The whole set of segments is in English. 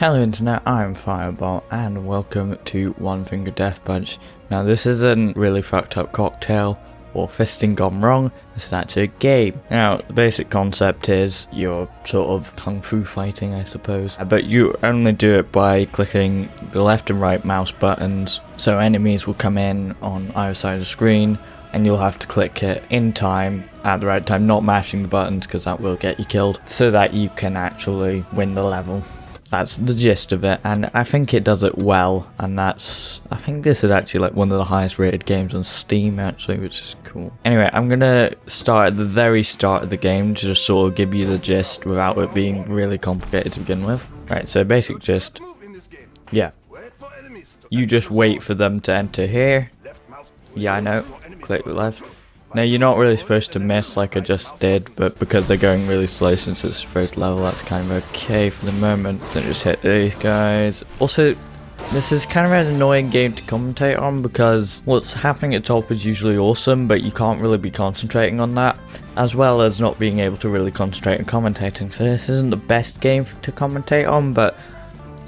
Hello internet, I'm Firebolt and welcome to One Finger Death Punch. Now this isn't really fucked up cocktail or fisting gone wrong, this is actually a game. Now the basic concept is you're sort of kung fu fighting, I suppose, but you only do it by clicking the left and right mouse buttons, so enemies will come in on either side of the screen and you'll have to click it in time, at the right time, not mashing the buttons because that will get you killed, so that you can actually win the level. That's the gist of it, and I think it does it well, and I think this is actually like one of the highest rated games on Steam actually, which is cool. Anyway, I'm gonna start at the very start of the game to just sort of give you the gist without it being really complicated to begin with. Right, so basic gist, yeah, you just wait for them to enter here. Yeah, I know, click the left. Now you're not really supposed to miss like I just did, but because they're going really slow since it's the first level, that's kind of okay for the moment. So just hit these guys. Also, this is kind of an annoying game to commentate on because what's happening at top is usually awesome, but you can't really be concentrating on that, as well as not being able to really concentrate on commentating. So this isn't the best game to commentate on, but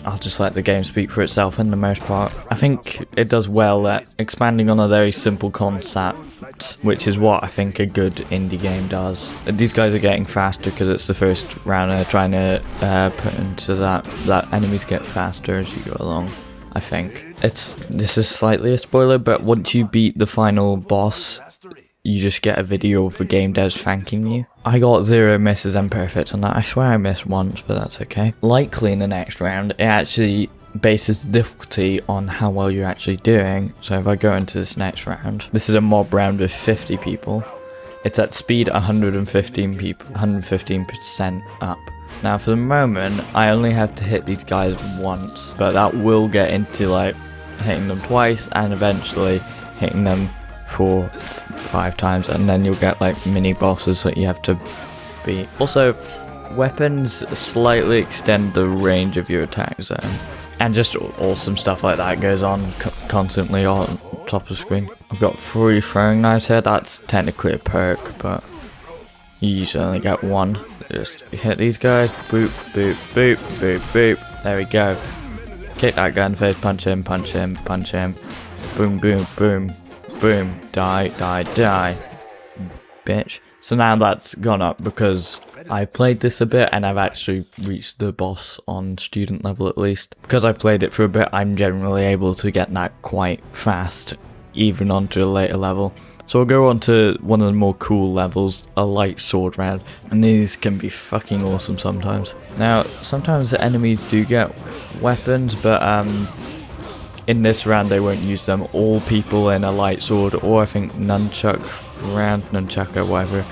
I'll just let the game speak for itself in the most part. I think it does well at expanding on a very simple concept, which is what I think a good indie game does. These guys are getting faster because it's the first round and they're trying to put into that enemies get faster as you go along, I think. This is slightly a spoiler, but once you beat the final boss, you just get a video of the game devs thanking you. I got 0 misses and perfects on that. I swear I missed once, but that's okay. Likely in the next round, it actually bases the difficulty on how well you're actually doing. So if I go into this next round, this is a mob round with 50 people. It's at speed 115 people, 115% up. Now for the moment, I only have to hit these guys once, but that will get into like hitting them twice and eventually hitting them 4-5 times, and then you'll get like mini bosses that you have to beat. Also, weapons slightly extend the range of your attack zone, and just awesome stuff like that goes on constantly on top of the screen. I've got 3 throwing knives here. That's technically a perk, but you usually only get 1. Just hit these guys, boop, boop, boop, boop, boop. There we go. Kick that guy in the face, punch him, punch him, punch him. Boom, boom, boom. Boom, die, die, die, bitch. So now that's gone up because I played this a bit and I've actually reached the boss on student level at least. Because I played it for a bit, I'm generally able to get that quite fast, even onto a later level. So I'll go on to one of the more cool levels, a light sword round, and these can be fucking awesome sometimes. Now, sometimes the enemies do get weapons, but in this round they won't use them. All people in a light sword, or I think nunchuck round, nunchucker, whatever,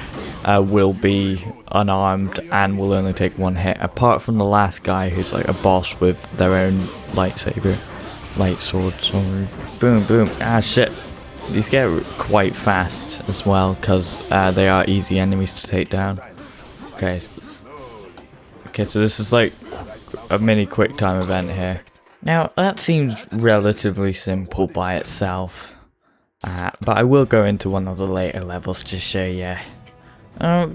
will be unarmed and will only take 1 hit, apart from the last guy who's like a boss with their own lightsaber. Light sword, sorry. Boom, boom, ah shit. These get quite fast as well, because they are easy enemies to take down. Okay, so this is like a mini quick time event here. Now, that seems relatively simple by itself, but I will go into one of the later levels to show you.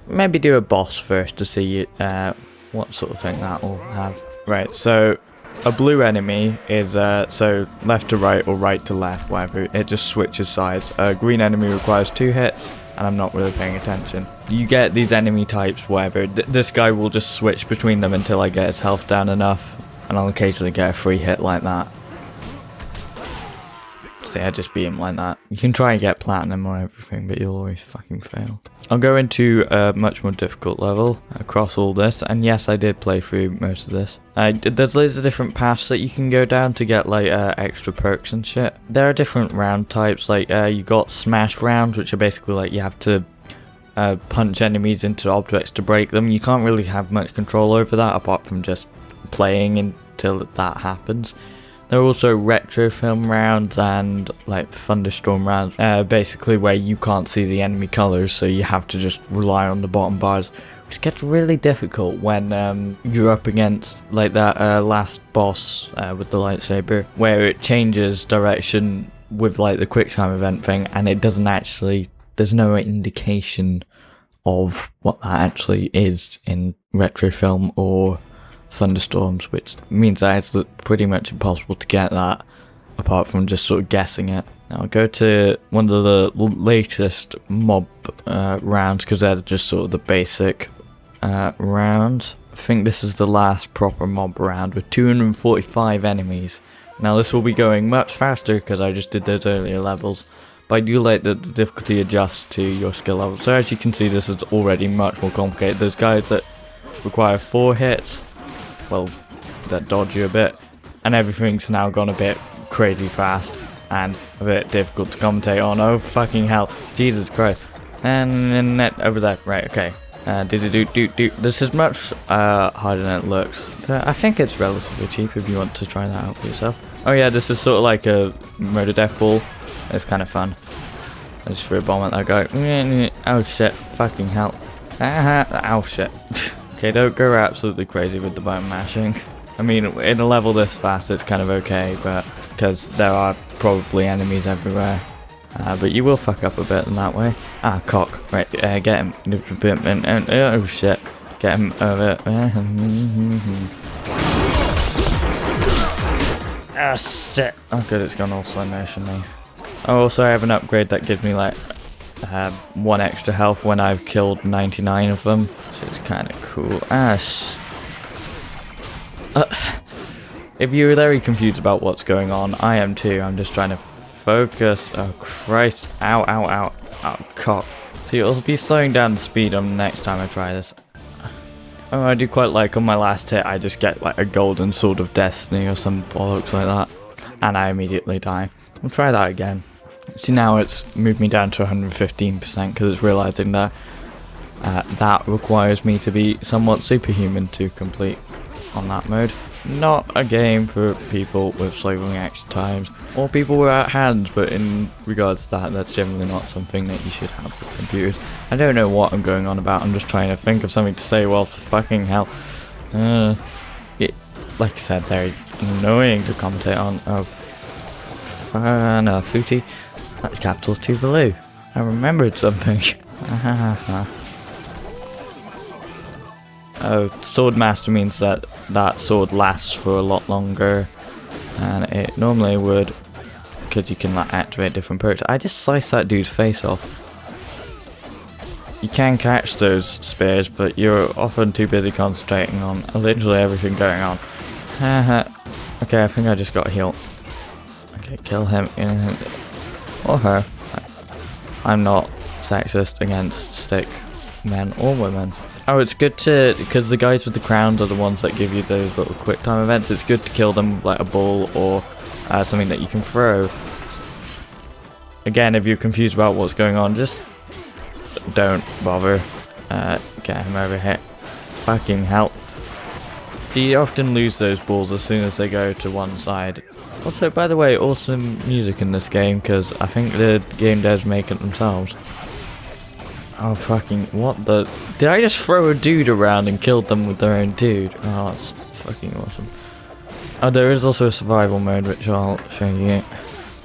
Maybe do a boss first to see what sort of thing that will have. Right, so a blue enemy is so left to right or right to left, whatever, it just switches sides. A green enemy requires 2 hits, and I'm not really paying attention. You get these enemy types, whatever, this guy will just switch between them until I get his health down enough. And I'll occasionally get a free hit like that. See, I just beat him like that. You can try and get platinum or everything, but you'll always fucking fail. I'll go into a much more difficult level across all this, and yes, I did play through most of this. There's loads of different paths that you can go down to get like extra perks and shit. There are different round types, like you got smash rounds, which are basically like you have to punch enemies into objects to break them. You can't really have much control over that apart from just playing until that happens. There are also retro film rounds and like thunderstorm rounds, basically where you can't see the enemy colors, so you have to just rely on the bottom bars, which gets really difficult when you're up against like that last boss with the lightsaber, where it changes direction with like the quick time event thing, and it doesn't actually, there's no indication of what that actually is in retro film or thunderstorms, which means that it's pretty much impossible to get that apart from just sort of guessing it. Now I'll go to one of the latest mob rounds because they're just sort of the basic rounds. I think this is the last proper mob round with 245 enemies. Now this will be going much faster because I just did those earlier levels, but I do like that the difficulty adjusts to your skill level. So as you can see, this is already much more complicated. There's guys that require 4 hits, well, that dodge you a bit, and everything's now gone a bit crazy fast and a bit difficult to commentate on. Oh fucking hell, Jesus Christ. And over there, right, okay. This is much harder than it looks, but I think it's relatively cheap if you want to try that out for yourself. Oh yeah, this is sort of like a murder death ball. It's kind of fun. I just threw a bomb at that guy. Oh shit, fucking hell. Oh shit. Okay, don't go absolutely crazy with the button mashing. I mean, in a level this fast it's kind of okay, but because there are probably enemies everywhere. But you will fuck up a bit in that way. Ah, cock. Right, get him. Oh shit. Get him over. Ah, shit. Oh good, it's gone all slow motion now. Oh, also I have an upgrade that gives me like 1 extra health when I've killed 99 of them. So it's kind of cool. If you're very confused about what's going on, I am too. I'm just trying to focus. Oh Christ. Ow, ow, ow. Oh, cock. See, it'll be slowing down the speed on the next time I try this. Oh, I do quite like on my last hit, I just get like a golden sword of destiny or some bollocks like that. And I immediately die. We'll try that again. See, now it's moved me down to 115% because it's realizing that that requires me to be somewhat superhuman to complete on that mode. Not a game for people with slow-moving action times or people without hands, but in regards to that, that's generally not something that you should have with computers. I don't know what I'm going on about. I'm just trying to think of something to say. Well, fucking hell. Like I said, very annoying to commentate on. Oh, no, Footy. That's capitals 2 below. I remembered something. Oh, Sword Master means that that sword lasts for a lot longer than it normally would, because you can like activate different perks. I just sliced that dude's face off. You can catch those spears, but you're often too busy concentrating on literally everything going on. Okay, I think I just got healed. Okay, kill him or her. I'm not sexist against stick men or women. Oh, it's good to, because the guys with the crowns are the ones that give you those little quick time events, it's good to kill them with like a ball or something that you can throw. Again, if you're confused about what's going on, just don't bother. Get him over here. Fucking hell. So you often lose those balls as soon as they go to one side. Also, by the way, awesome music in this game, because I think the game devs make it themselves. Oh fucking, what the... Did I just throw a dude around and killed them with their own dude? Oh, that's fucking awesome. Oh, there is also a survival mode, which I'll show you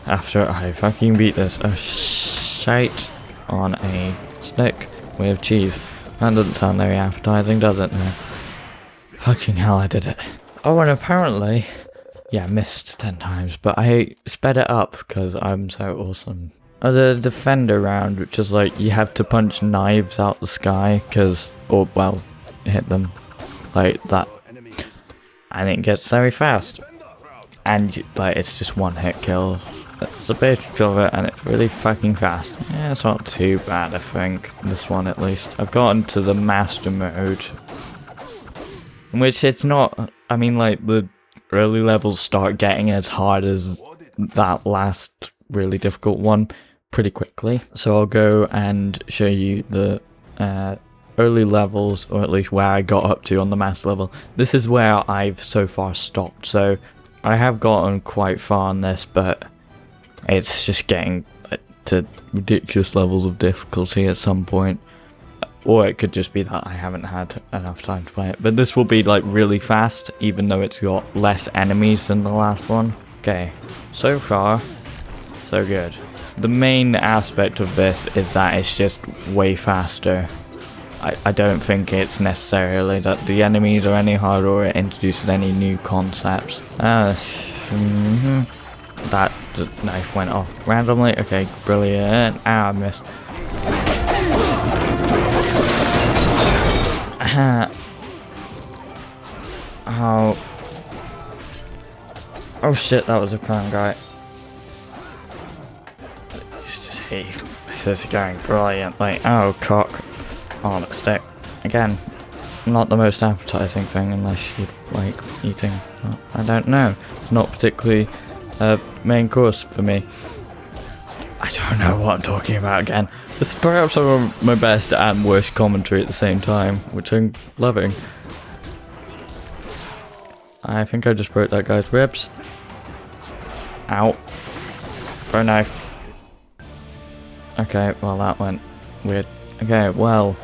after I fucking beat this. Oh, shite on a stick with cheese. That doesn't sound very appetizing, does it? No. Fucking hell, I did it. Oh, and apparently... Yeah, missed 10 times, but I sped it up because I'm so awesome. Oh, the defender round, which is like you have to punch knives out the sky, or well, hit them like that, and it gets very fast, and like it's just one hit kill. That's the basics of it, and it's really fucking fast. Yeah, it's not too bad, I think, this one at least. I've gotten to the master mode, in which it's not, I mean like the early levels start getting as hard as that last really difficult one pretty quickly. So I'll go and show you the early levels, or at least where I got up to on the master level. This is where I've so far stopped. So I have gotten quite far on this, but it's just getting to ridiculous levels of difficulty at some point. Or it could just be that I haven't had enough time to play it. But this will be like really fast, even though it's got less enemies than the last one. Okay, so far, so good. The main aspect of this is that it's just way faster. I don't think it's necessarily that the enemies are any harder or it introduces any new concepts. That knife went off randomly. Okay, brilliant. Ah, I missed. Oh. Oh shit, that was a clown guy. This is going brilliantly. Oh, cock. On a stick. Again, not the most appetizing thing unless you like eating. Well, I don't know. It's not particularly a main course for me. I don't know what I'm talking about again. This is perhaps some of my best and worst commentary at the same time, which I'm loving. I think I just broke that guy's ribs. Ow. Throw knife. Okay, well that went weird. Okay, well,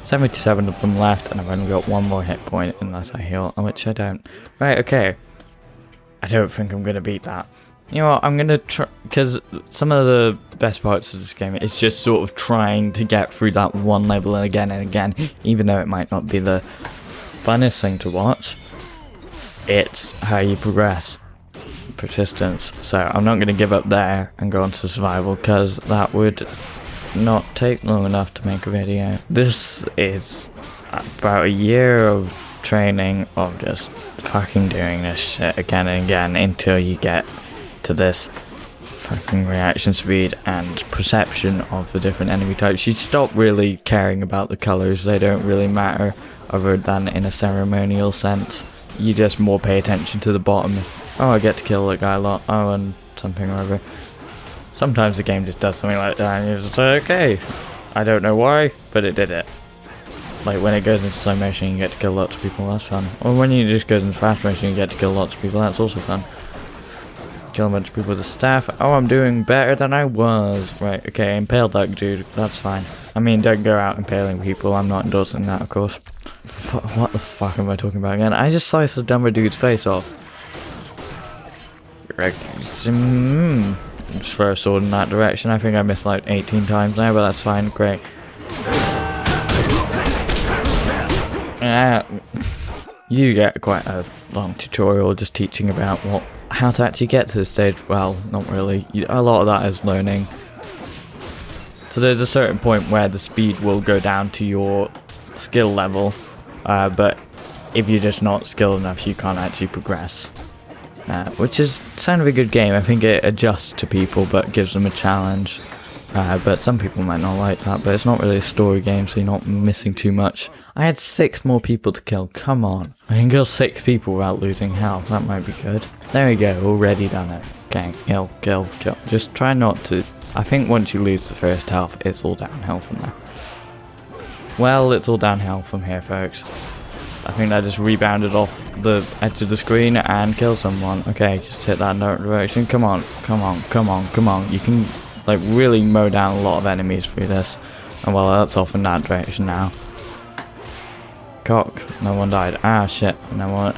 77 of them left, and I've only got one more hit point unless I heal, which I don't. Right, okay. I don't think I'm gonna beat that. You know what, I'm gonna try, because some of the best parts of this game is just sort of trying to get through that one level again and again, even though it might not be the funnest thing to watch. It's how you progress. Persistence. So I'm not going to give up there and go on to survival, because that would not take long enough to make a video. This is about a year of training of just fucking doing this shit again and again until you get to this fucking reaction speed and perception of the different enemy types. You stop really caring about the colors, they don't really matter other than in a ceremonial sense. You just more pay attention to the bottom. Oh, I get to kill that guy a lot. Oh, and something or other. Sometimes the game just does something like that and you just say, okay. I don't know why, but it did it. Like when it goes into slow motion, you get to kill lots of people, that's fun. Or when you just goes into fast motion, you get to kill lots of people, that's also fun. Kill a bunch of people with a staff. Oh, I'm doing better than I was. Right, okay, impale that dude, that's fine. I mean, don't go out impaling people, I'm not endorsing that, of course. What the fuck am I talking about again? I just sliced the dumber dude's face off. Just throw a sword in that direction. I think I missed like 18 times now, but that's fine. Great. You get quite a long tutorial just teaching about how to actually get to this stage. Well, not really. A lot of that is learning. So there's a certain point where the speed will go down to your skill level, but if you're just not skilled enough, you can't actually progress. Which is kind of a good game. I think it adjusts to people but gives them a challenge. But some people might not like that, but it's not really a story game, so you're not missing too much. I had 6 more people to kill, come on. I can kill 6 people without losing health, that might be good. There we go, already done it. Okay, kill, kill, kill. Just try not to. I think once you lose the first health, it's all downhill from there. Well, it's all downhill from here, folks. I think I just rebounded off the edge of the screen and killed someone. Okay, just hit that direction. Come on, come on, come on, come on. You can like really mow down a lot of enemies through this. And well, that's off in that direction now. Cock, no one died. Ah, shit, no one.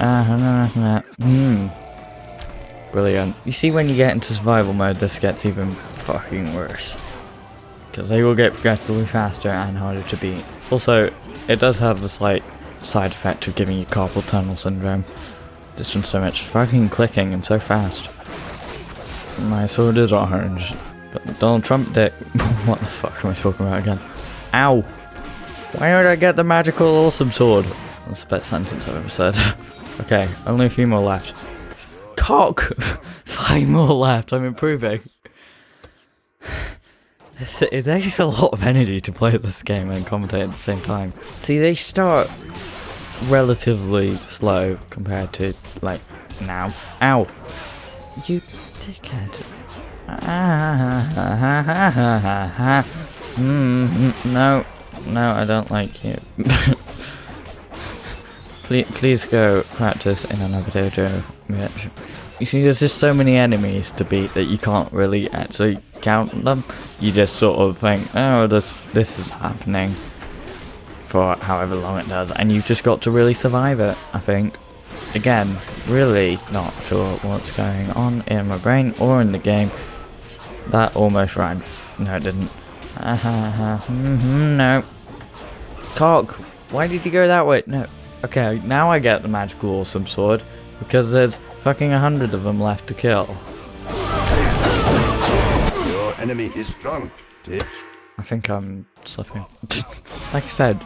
Brilliant. You see, when you get into survival mode, this gets even fucking worse. Because they will get progressively faster and harder to beat. Also, it does have the slight side effect of giving you carpal tunnel syndrome. Just from so much fucking clicking and so fast. My sword is orange, but the Donald Trump dick. What the fuck am I talking about again? Ow! Why did I get the magical awesome sword? That's the best sentence I've ever said. Okay, only a few more left. Cock! 5 more left, I'm improving. It takes a lot of energy to play this game and commentate at the same time. See, they start relatively slow compared to, like, now. Ow! You dickhead. No. No, I don't like you. Please go practice in another dojo, bitch. You see, there's just so many enemies to beat that you can't really actually count them. You just sort of think, oh, this is happening for however long it does, and you've just got to really survive it, I think. Again, really not sure what's going on in my brain or in the game. That almost rhymed. No, it didn't. No. Cock, why did you go that way? No. Okay, now I get the magical awesome sword, because there's fucking 100 of them left to kill. Your enemy is strong. I think I'm slipping. Like I said,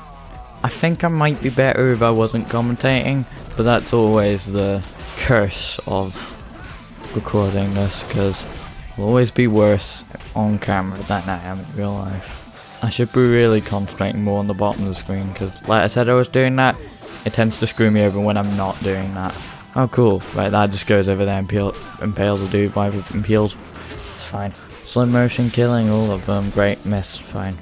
I think I might be better if I wasn't commentating, but that's always the curse of recording this, because I'll always be worse on camera than I am in real life. I should be really concentrating more on the bottom of the screen, because like I said I was doing that, it tends to screw me over when I'm not doing that. Oh cool, right, that just goes over there and impales a dude, why would impales? It's fine. Slow motion killing all of them, great, miss, fine.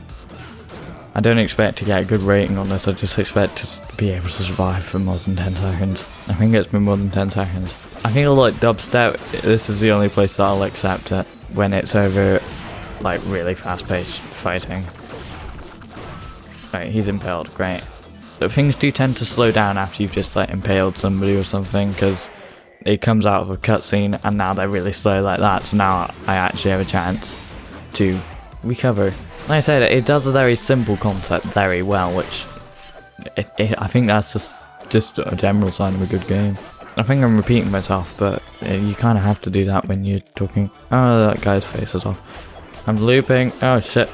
I don't expect to get a good rating on this, I just expect to be able to survive for more than 10 seconds. I think it's been more than 10 seconds. I think like dubstep, this is the only place that I'll accept it, when it's over like really fast paced fighting. Right, he's impaled, great. But things do tend to slow down after you've just like impaled somebody or something, because it comes out of a cutscene and now they're really slow like that, so now I actually have a chance to recover. Like I said, it does a very simple concept very well, which I think that's just a general sign of a good game. I think I'm repeating myself, but you kind of have to do that when you're talking. Oh, that guy's face is off. I'm looping. Oh shit.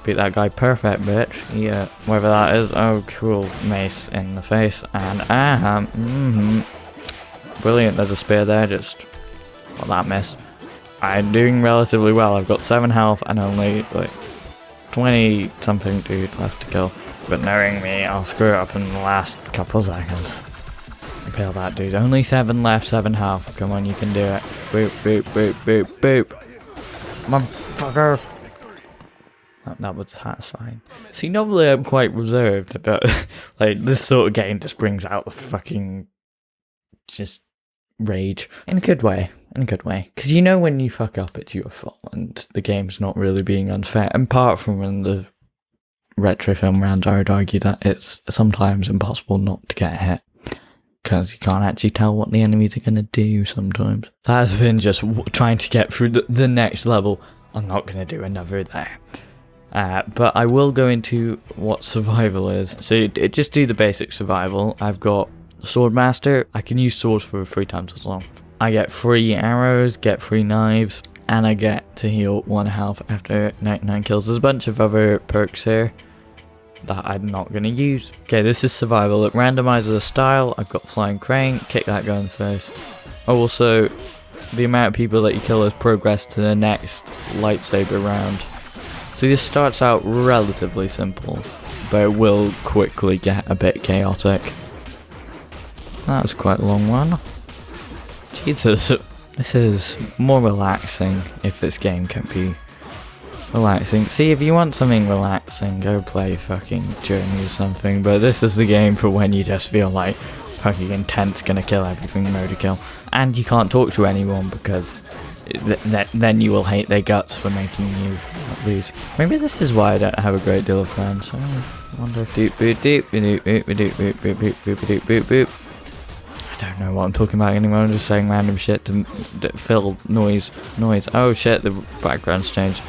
Beat that guy, perfect, bitch. Yeah, whatever that is. Oh, cool. Mace in the face. And, brilliant, there's a spear there, just... Well, that missed. I'm doing relatively well. I've got 7 health and only, like, 20 something dudes left to kill. But knowing me, I'll screw it up in the last couple seconds. Impale that dude. Only 7 left, 7 health. Come on, you can do it. Boop, boop, boop, boop, boop. Motherfucker. That was satisfying. See, normally I'm quite reserved, but like this sort of game just brings out the fucking just rage in a good way. In a good way, because you know when you fuck up, it's your fault, and the game's not really being unfair. And apart from when the retro film rounds, I would argue that it's sometimes impossible not to get hit, because you can't actually tell what the enemies are gonna do sometimes. That has been just trying to get through the next level. I'm not gonna do another there. But I will go into what survival is. So just do the basic survival. I've got Swordmaster. I can use swords for 3 times as long. I get 3 arrows, get 3 knives, and I get to heal 1 health after 99 kills. There's a bunch of other perks here that I'm not going to use. Okay, this is survival. It randomizes the style. I've got Flying Crane, kick that gun first. Also, the amount of people that you kill has progressed to the next lightsaber round. So this starts out relatively simple, but it will quickly get a bit chaotic. That was quite a long one. Jesus, this is more relaxing if this game can be relaxing. See, if you want something relaxing, go play fucking Journey or something, but this is the game for when you just feel like fucking intense, gonna kill everything, murder kill. And you can't talk to anyone because then you will hate their guts for making you lose. Maybe this is why I don't have a great deal of friends. I wonder if I don't know what I'm talking about anymore. I'm just saying random shit to fill noise. Oh shit, the background's changed.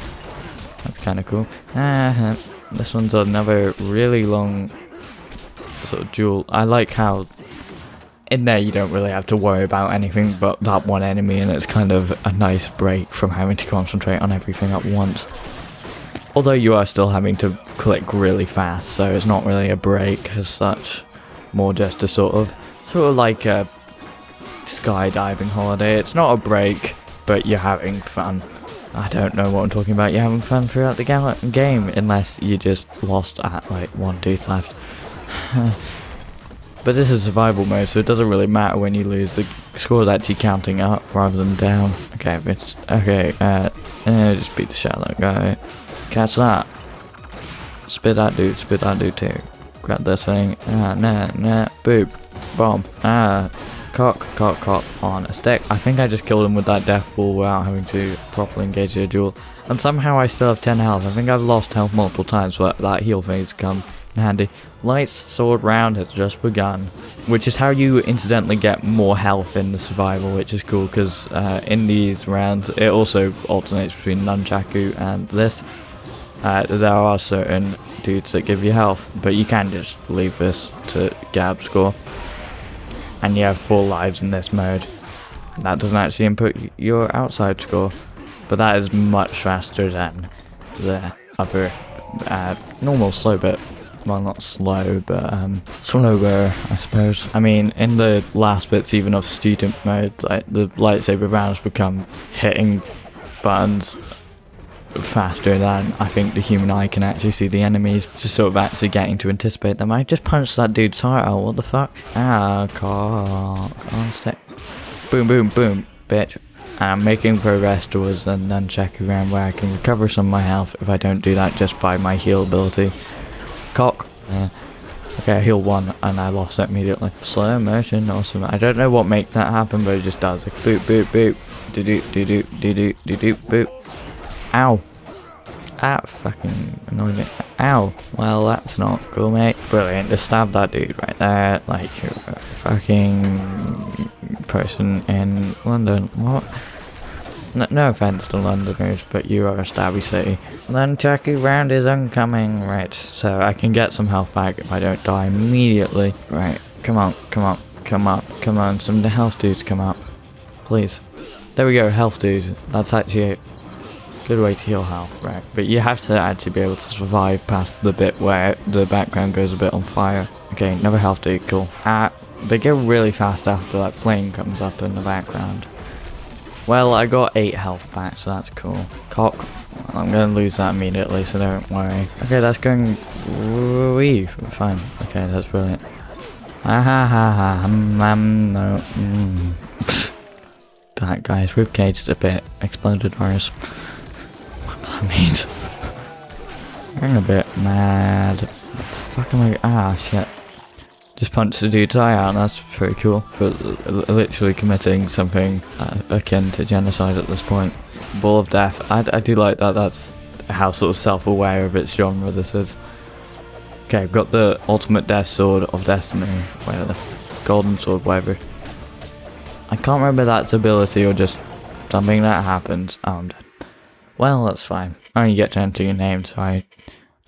That's kind of cool. This one's another really long sort of duel. I like how in there you don't really have to worry about anything but that one enemy, and it's kind of a nice break from having to concentrate on everything at once. Although you are still having to click really fast, so it's not really a break as such. More just a sort of like a skydiving holiday. It's not a break, but you're having fun. I don't know what I'm talking about. You're having fun throughout the game, unless you just lost at like 1 tooth left. But this is survival mode, so it doesn't really matter when you lose. The score is actually counting up rather than down. Okay, it's okay. Just beat the shit out of that guy. Catch that. Spit that dude too. Grab this thing. Nah. Boop. Bomb. Cock on a stick. I think I just killed him with that death ball without having to properly engage the duel. And somehow I still have 10 health. I think I've lost health multiple times, but that heal thing has come in handy. Light's sword round has just begun, which is how you incidentally get more health in the survival, which is cool because in these rounds it also alternates between nunchaku and this. There are certain dudes that give you health, but you can just leave this to Gab score. And you have 4 lives in this mode. That doesn't actually input your outside score, but that is much faster than the other normal slow bit. Well, not slow, but slower, I suppose. I mean, in the last bits even of student mode, like the lightsaber rounds become hitting buttons faster than I think the human eye can actually see the enemies, just sort of actually getting to anticipate them. I just punched that dude's heart out, what the fuck? Ah, can't stick. Boom, boom, boom, bitch. And I'm making progress towards the nunchuck around where I can recover some of my health if I don't do that just by my heal ability. Cock. Okay, I healed 1 and I lost it immediately. Slow motion, awesome. I don't know what makes that happen, but it just does. Like, boop, boop, boop. Do-do, do-do, do-do, do-do, boop. Ow. That fucking annoyed me. Ow. Well, that's not cool, mate. Brilliant. Just stab that dude right there. Like, you're a fucking person in London. What? No offense to Londoners, but you are a stabby city. Then Jackie round is oncoming. Right, so I can get some health back if I don't die immediately. Right, come on, come on, come up, come on. Some of the health dudes come up. Please. There we go, health dude. That's actually a good way to heal health, right? But you have to actually be able to survive past the bit where the background goes a bit on fire. Okay, another health dude, cool. They go really fast after that flame comes up in the background. Well, I got 8 health back, so that's cool. Cock. I'm gonna lose that immediately, so don't worry. Okay, that's going... Fine. Okay, that's brilliant. No. That guy's ribcage is a bit exploded, Horace. What that means. I'm a bit mad. The fuck am I... Ah, shit. Just punched the dude's eye out, and that's pretty cool. For literally committing something akin to genocide at this point. Ball of Death. I do like that. That's how sort of self-aware of its genre this is. Okay, I've got the ultimate death sword of destiny. Whatever. Golden sword, whatever. I can't remember that's ability or just something that happens. Oh, I'm dead. Well, that's fine. I only get to enter your name, so I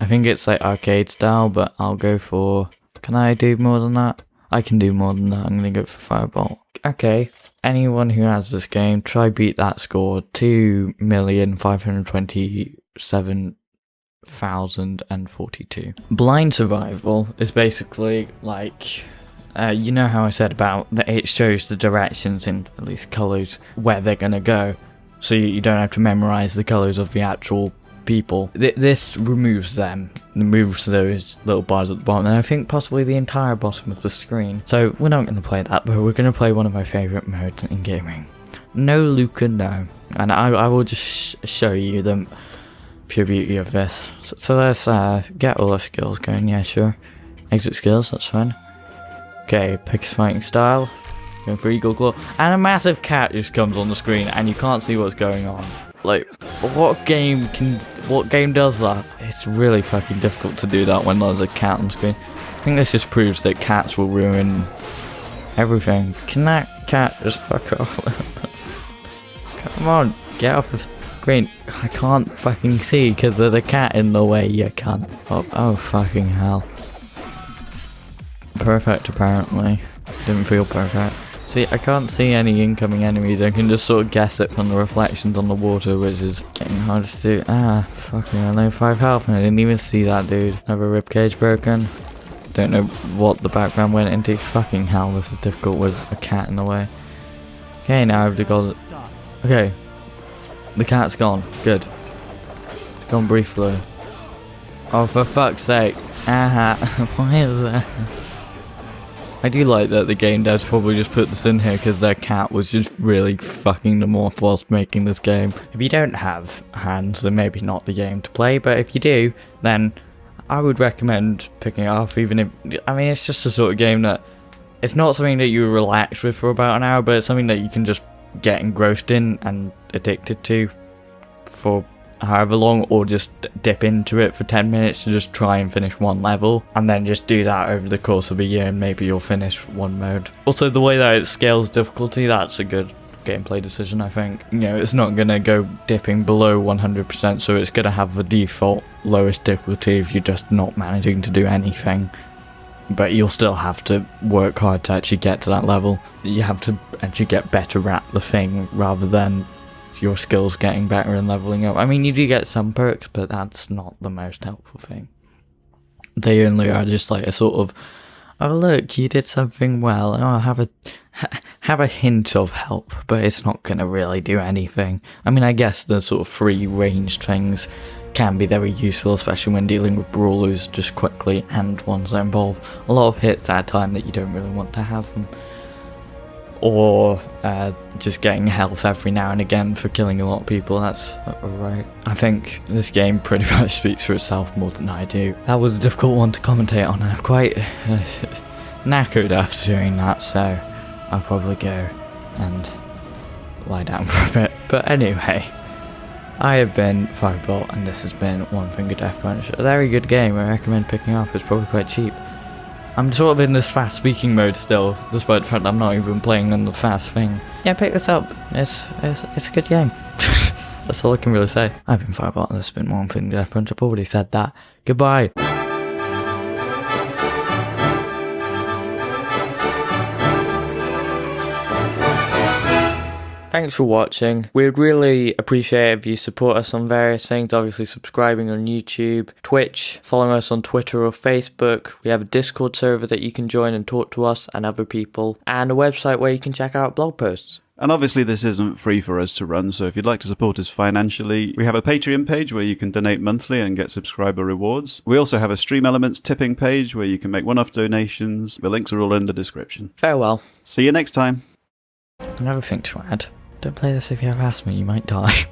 think it's like arcade style, but I'll go for... Can I do more than that? I can do more than that. I'm going to go for Firebolt. Okay. Anyone who has this game, try beat that score. 2,527,042. Blind survival is basically like... you know how I said about that it shows the directions in at least colours where they're going to go. So you don't have to memorize the colours of the actual people. This removes them, removes those little bars at the bottom, and I think possibly the entire bottom of the screen. So we're not going to play that, but we're going to play one of my favourite modes in gaming. No Luca, no. And I will just show you the pure beauty of this. So let's get all our skills going, yeah, sure. Exit skills, that's fine. Okay, pick his fighting style. Going for Eagle Claw. And a massive cat just comes on the screen and you can't see what's going on. Like, what game does that? It's really fucking difficult to do that when there's a cat on the screen. I think this just proves that cats will ruin everything. Can that cat just fuck off? Come on, get off the screen. I can't fucking see because there's a cat in the way, you can't. Oh fucking hell. Perfect apparently. Didn't feel perfect. See, I can't see any incoming enemies, I can just sort of guess it from the reflections on the water, which is getting harder to do. Ah, fucking I know 5 health and I didn't even see that dude. Another ribcage broken. Don't know what the background went into. Fucking hell, this is difficult with a cat in the way. Okay, now I've got... Okay. The cat's gone. Good. Gone briefly. Oh, for fuck's sake. Aha. Why is that? I do like that the game devs probably just put this in here because their cat was just really fucking them off whilst making this game. If you don't have hands, then maybe not the game to play, but if you do, then I would recommend picking it up, even if... I mean, it's just a sort of game that... It's not something that you relax with for about an hour, but it's something that you can just get engrossed in and addicted to for however long, or just dip into it for 10 minutes to just try and finish one level, and then just do that over the course of a year and maybe you'll finish one mode. Also, the way that it scales difficulty, that's a good gameplay decision, I think. You know, it's not going to go dipping below 100%, so it's going to have the default lowest difficulty if you're just not managing to do anything. But you'll still have to work hard to actually get to that level. You have to actually get better at the thing rather than your skills getting better and leveling up. I mean, you do get some perks, but that's not the most helpful thing. They only are just like a sort of, oh look, you did something well, oh, have a hint of help, but it's not going to really do anything. I mean, I guess the sort of free ranged things can be very useful, especially when dealing with brawlers just quickly and ones that involve a lot of hits at a time that you don't really want to have them. Or just getting health every now and again for killing a lot of people, that's alright. I think this game pretty much speaks for itself more than I do. That was a difficult one to commentate on, and I'm quite knackered after doing that, so I'll probably go and lie down for a bit. But anyway, I have been Firebolt, and this has been One Finger Death Punch. A very good game, I recommend picking up, it's probably quite cheap. I'm sort of in this fast speaking mode still, despite the fact I'm not even playing on the fast thing. Yeah, pick this up. It's a good game. That's all I can really say. I've been Firebolt, and this has been One Finger Death Punch. I've already said that. Goodbye. Thanks for watching. We'd really appreciate if you support us on various things, obviously subscribing on YouTube, Twitch, following us on Twitter or Facebook. We have a Discord server that you can join and talk to us and other people, and a website where you can check out blog posts. And obviously this isn't free for us to run, so if you'd like to support us financially, we have a Patreon page where you can donate monthly and get subscriber rewards. We also have a Stream Elements tipping page where you can make one-off donations. The links are all in the description. Farewell. See you next time. Another thing to add. Don't play this if you have asthma, you might die.